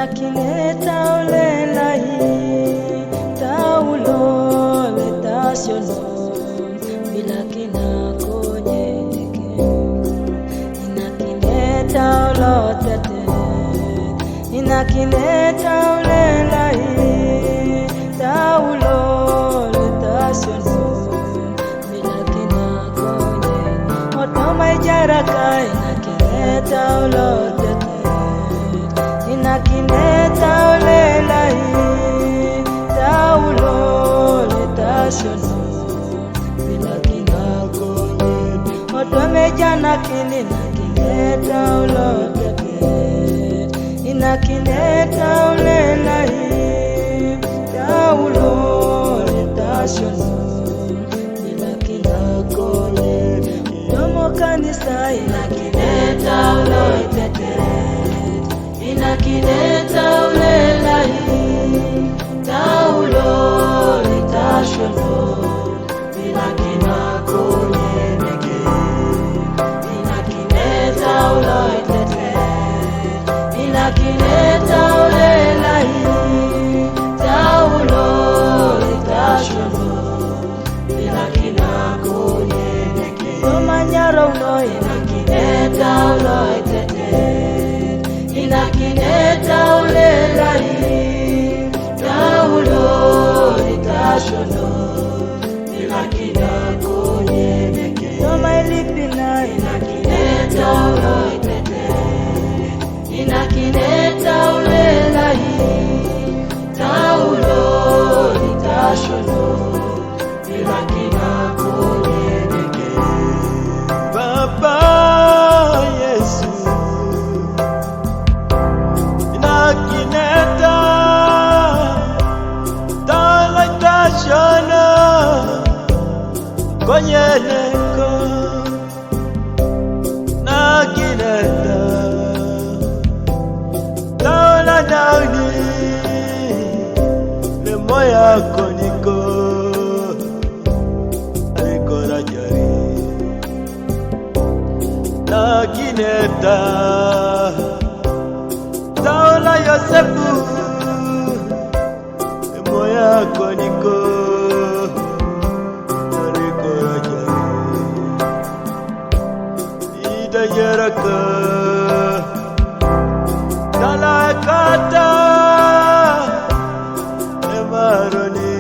Inakineta olelahi taulo letasiono bila kinakonyeneke. Inakineta olotete inakineta olelahi taulo letasiono bila kinakonyeneke. Otoma ijaraka inakineta olotete inakineta olelahi taulo letasiono bila kinakonyeneke. Otome jana kini inakineta olotete inakineta olelahi taulo letasiono bila kinakonyeneke. Tomo kanisa inakineta olotete inakineta olelahi taulo letasiono bila kinakonyeneke. Inakineta olotete inakineta olelahi taulo letasiono bila kinakonyeneke. Omanyaro uno inakineta olotete inakineta olelahi taulo letasiono bila kinakonyeneke. Toma ilipina inakineta olotete inakineta olelahi taulo letasiono bila kinakonyeneke. Baba Yesu inakineta letasiono konyeneke. Nakineta taula nauni le moya koniko alikora jari. Nakineta taula Yosefu le moya koniko alikora jari. Ida yeraka talakata emaroni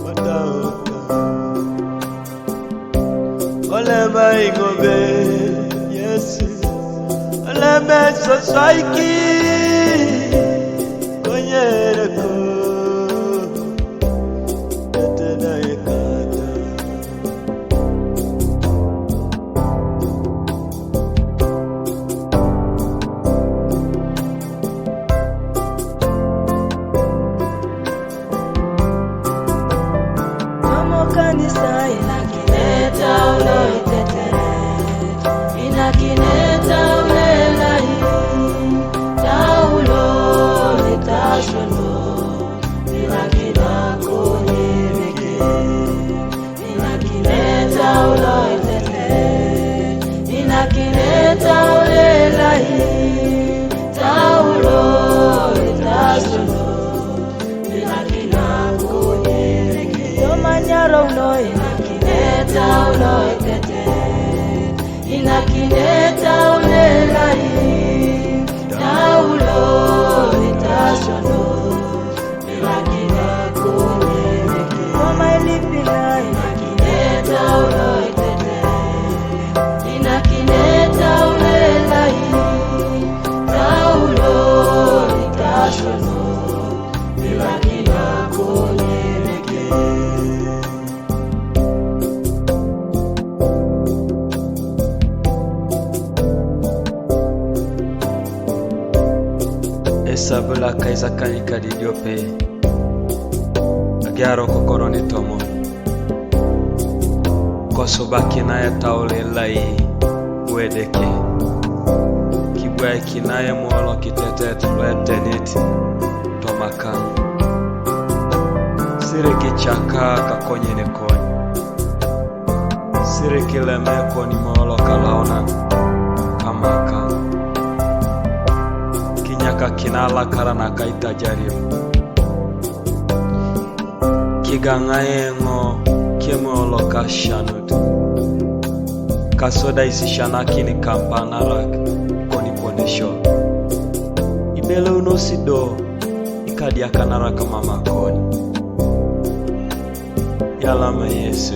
mataoka olema ingobe Yesu olema sosaiki konyereko tetena ekata. Kanisa inakineta olotete inakineta olelahi taulo letasiono bila kinakonyeneke. Inakineta olotete inakineta olelahi taulo letasiono bila kinakonyeneke. Omanyaro uno inakineta olotete inakineta olelahi taulo letasiono bila kinakonyeneke. Toma ilipina inakineta olotete inakineta olelahi taulo letasiono bila kinakonyeneke. Esabula kaisa kanika didiope agiaro kokoroni tomo kosobaki naye taule lai wedeke kibwa kinaye mwolo kitete tuletenit tomaka sire kichaka kakonye nekoni sire kilemeko ni mwolo kalaona kamaka kinala karana kaita jarimu kigangaengo kemolo kashanut kasoda isishanakini kampanarak koniponesho ibele unosido ikadiakanaraka mamakoni yalama Yesu